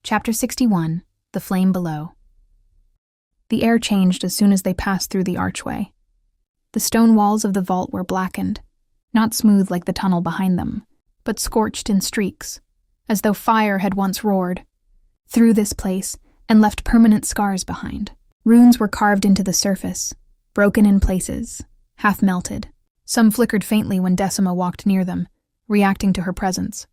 Chapter 61, The Flame Below. The air changed as soon as they passed through the archway. The stone walls of the vault were blackened, not smooth like the tunnel behind them, but scorched in streaks, as though fire had once roared through this place and left permanent scars behind. Runes were carved into the surface, broken in places, half melted. Some flickered faintly when Decima walked near them, reacting to her presence.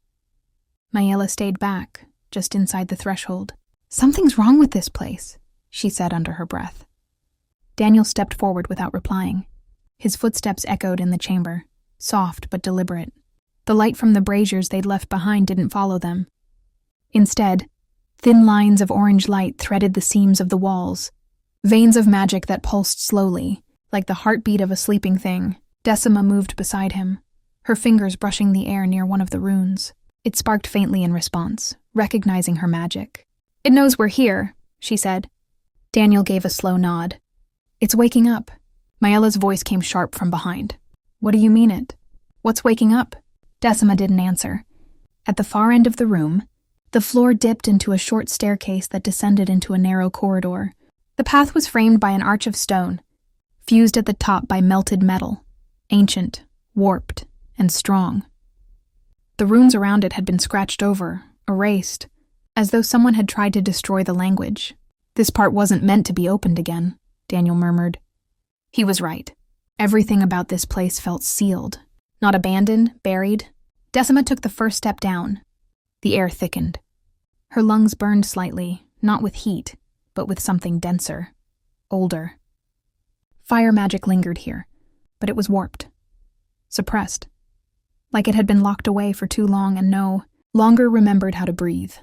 Mayella stayed back, just inside the threshold. "Something's wrong with this place," she said under her breath. Daniel stepped forward without replying. His footsteps echoed in the chamber, soft but deliberate. The light from the braziers they'd left behind didn't follow them. Instead, thin lines of orange light threaded the seams of the walls, veins of magic that pulsed slowly, like the heartbeat of a sleeping thing. Decima moved beside him, her fingers brushing the air near one of the runes. It sparked faintly in response, recognizing her magic. "It knows we're here," she said. Daniel gave a slow nod. "It's waking up." Mayella's voice came sharp from behind. "What do you mean it? What's waking up?" Decima didn't answer. At the far end of the room, the floor dipped into a short staircase that descended into a narrow corridor. The path was framed by an arch of stone, fused at the top by melted metal, ancient, warped, and strong. The runes around it had been scratched over, erased, as though someone had tried to destroy the language. "This part wasn't meant to be opened again," Daniel murmured. He was right. Everything about this place felt sealed, not abandoned, buried. Decima took the first step down. The air thickened. Her lungs burned slightly, not with heat, but with something denser, older. Fire magic lingered here, but it was warped, suppressed, like it had been locked away for too long and no longer remembered how to breathe.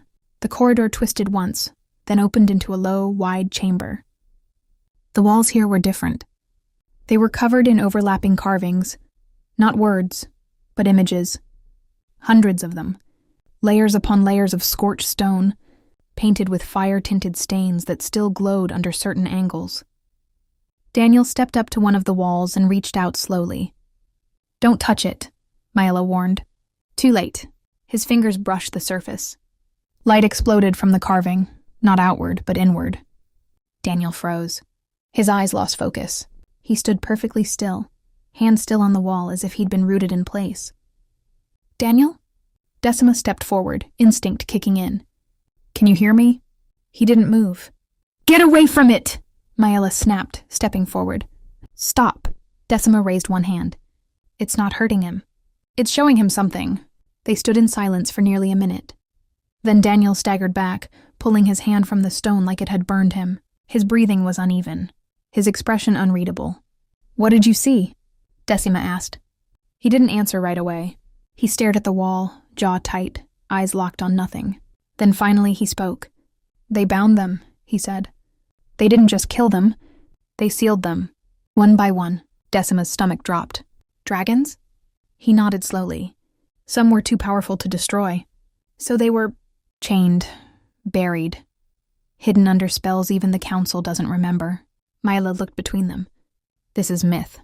The corridor twisted once, then opened into a low, wide chamber. The walls here were different. They were covered in overlapping carvings, not words, but images. Hundreds of them, layers upon layers of scorched stone, painted with fire-tinted stains that still glowed under certain angles. Daniel stepped up to one of the walls and reached out slowly. "Don't touch it," Mayella warned. Too late. His fingers brushed the surface. Light exploded from the carving, not outward, but inward. Daniel froze. His eyes lost focus. He stood perfectly still, hands still on the wall as if he'd been rooted in place. "Daniel?" Decima stepped forward, instinct kicking in. "Can you hear me?" He didn't move. "Get away from it!" Mayella snapped, stepping forward. "Stop." Decima raised one hand. "It's not hurting him. It's showing him something." They stood in silence for nearly a minute. Then Daniel staggered back, pulling his hand from the stone like it had burned him. His breathing was uneven, his expression unreadable. "What did you see?" Decima asked. He didn't answer right away. He stared at the wall, jaw tight, eyes locked on nothing. Then finally he spoke. "They bound them," he said. "They didn't just kill them. They sealed them. One by one." Decima's stomach dropped. "Dragons?" He nodded slowly. "Some were too powerful to destroy. So they were chained, buried, hidden under spells even the council doesn't remember." Mayella looked between them. "This is myth.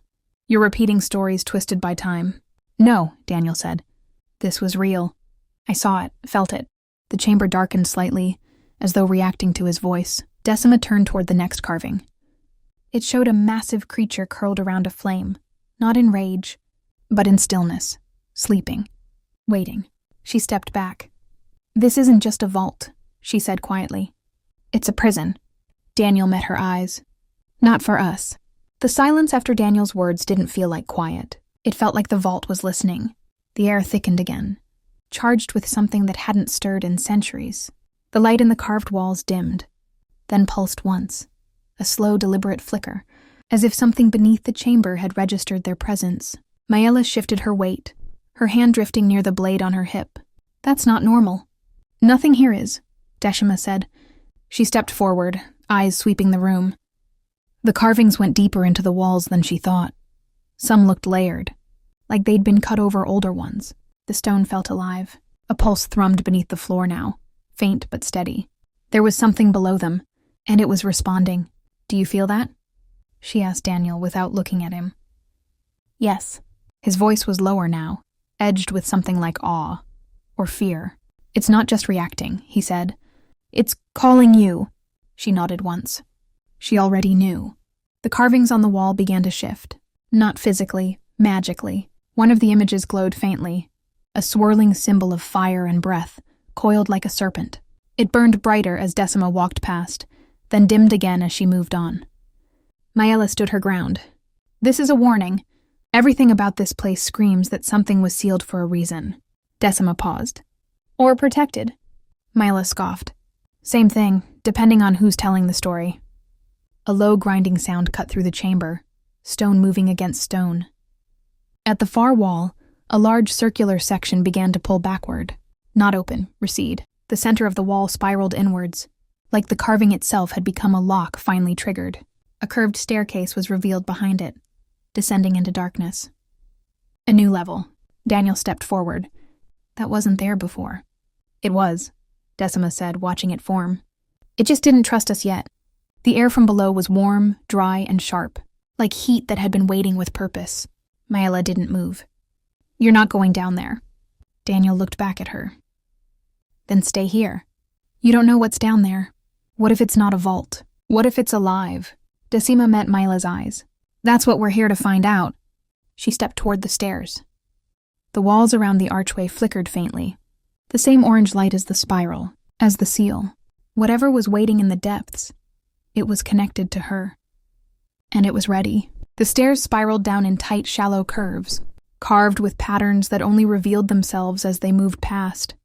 You're repeating stories twisted by time." "No," Daniel said. "This was real. I saw it, felt it." The chamber darkened slightly, as though reacting to his voice. Decima turned toward the next carving. It showed a massive creature curled around a flame, not in rage, but in stillness, sleeping, waiting. She stepped back. "This isn't just a vault," she said quietly. "It's a prison." Daniel met her eyes. "Not for us." The silence after Daniel's words didn't feel like quiet. It felt like the vault was listening. The air thickened again, charged with something that hadn't stirred in centuries. The light in the carved walls dimmed, then pulsed once, a slow, deliberate flicker, as if something beneath the chamber had registered their presence. Mayella shifted her weight, her hand drifting near the blade on her hip. "That's not normal." "Nothing here is," Decima said. She stepped forward, eyes sweeping the room. The carvings went deeper into the walls than she thought. Some looked layered, like they'd been cut over older ones. The stone felt alive. A pulse thrummed beneath the floor now, faint but steady. There was something below them, and it was responding. "Do you feel that?" she asked Daniel without looking at him. "Yes." His voice was lower now, edged with something like awe or fear. "It's not just reacting," he said. It's calling you. She nodded once. She already knew. The carvings on the wall began to shift. Not physically, magically. One of the images glowed faintly, a swirling symbol of fire and breath, coiled like a serpent. It burned brighter as Decima walked past, then dimmed again as she moved on. Maella stood her ground. This is a warning. Everything about this place screams that something was sealed for a reason. Decima paused. Or protected. Maella scoffed. Same thing, depending on who's telling the story. A low grinding sound cut through the chamber, stone moving against stone. At the far wall, a large circular section began to pull backward. Not open, recede. The center of the wall spiraled inwards, like the carving itself had become a lock finally triggered. A curved staircase was revealed behind it, descending into darkness. A new level. Daniel stepped forward. That wasn't there before. It was, Decima said, watching it form. It just didn't trust us yet. The air from below was warm, dry, and sharp, like heat that had been waiting with purpose. Maella didn't move. You're not going down there. Daniel looked back at her. Then stay here. You don't know what's down there. What if it's not a vault? What if it's alive? Decima met Maella's eyes. That's what we're here to find out. She stepped toward the stairs. The walls around the archway flickered faintly. The same orange light as the spiral, as the seal. Whatever was waiting in the depths, it was connected to her. And it was ready. The stairs spiraled down in tight, shallow curves, carved with patterns that only revealed themselves as they moved past.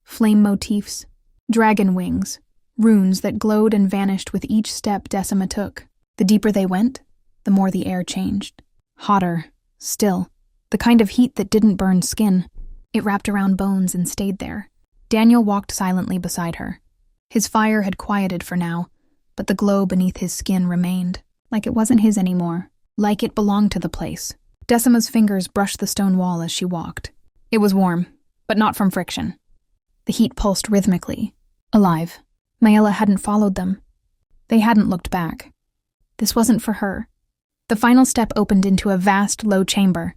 Flame motifs, dragon wings, runes that glowed and vanished with each step Decima took. The deeper they went, the more the air changed. Hotter, still, the kind of heat that didn't burn skin. It wrapped around bones and stayed there. Daniel walked silently beside her. His fire had quieted for now, but the glow beneath his skin remained, like it wasn't his anymore, like it belonged to the place. Decima's fingers brushed the stone wall as she walked. It was warm, but not from friction. The heat pulsed rhythmically, alive. Maella hadn't followed them. They hadn't looked back. This wasn't for her. The final step opened into a vast, low chamber.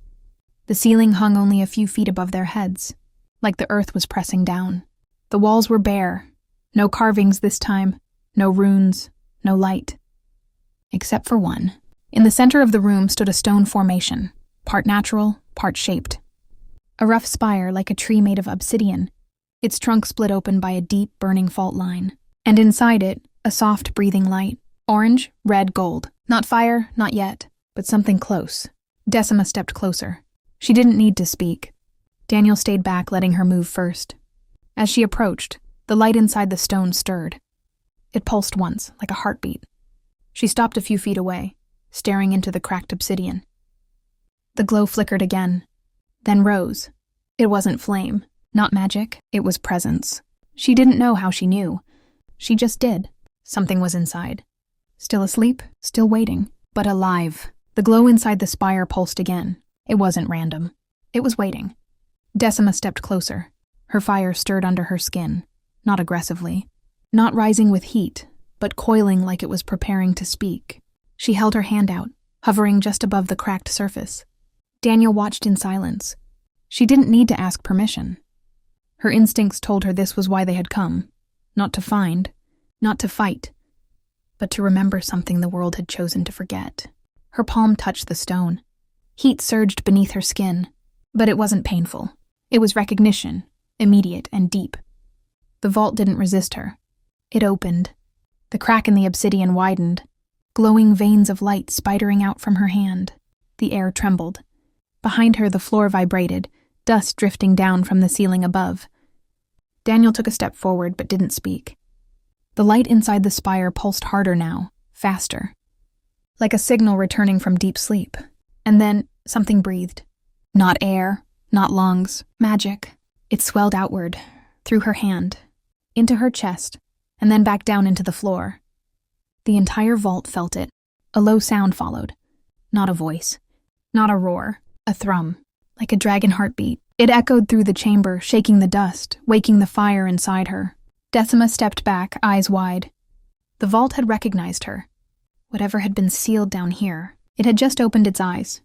The ceiling hung only a few feet above their heads, like the earth was pressing down. The walls were bare. No carvings this time, no runes, no light. Except for one. In the center of the room stood a stone formation, part natural, part shaped. A rough spire like a tree made of obsidian, its trunk split open by a deep, burning fault line. And inside it, a soft, breathing light. Orange, red, gold. Not fire, not yet, but something close. Decima stepped closer. She didn't need to speak. Daniel stayed back, letting her move first. As she approached, the light inside the stone stirred. It pulsed once, like a heartbeat. She stopped a few feet away, staring into the cracked obsidian. The glow flickered again, then rose. It wasn't flame, not magic, it was presence. She didn't know how she knew. She just did. Something was inside. Still asleep, still waiting, but alive. The glow inside the spire pulsed again. It wasn't random. It was waiting. Decima stepped closer. Her fire stirred under her skin, not aggressively, not rising with heat, but coiling like it was preparing to speak. She held her hand out, hovering just above the cracked surface. Daniel watched in silence. She didn't need to ask permission. Her instincts told her this was why they had come. Not to find, not to fight, but to remember something the world had chosen to forget. Her palm touched the stone. Heat surged beneath her skin, but it wasn't painful. It was recognition, immediate and deep. The vault didn't resist her. It opened. The crack in the obsidian widened, glowing veins of light spidering out from her hand. The air trembled. Behind her, the floor vibrated, dust drifting down from the ceiling above. Daniel took a step forward but didn't speak. The light inside the spire pulsed harder now, faster, like a signal returning from deep sleep. And then something breathed. Not air, not lungs, magic. It swelled outward, through her hand, into her chest, and then back down into the floor. The entire vault felt it. A low sound followed. Not a voice, not a roar, a thrum, like a dragon heartbeat. It echoed through the chamber, shaking the dust, waking the fire inside her. Decima stepped back, eyes wide. The vault had recognized her. Whatever had been sealed down here, it had just opened its eyes,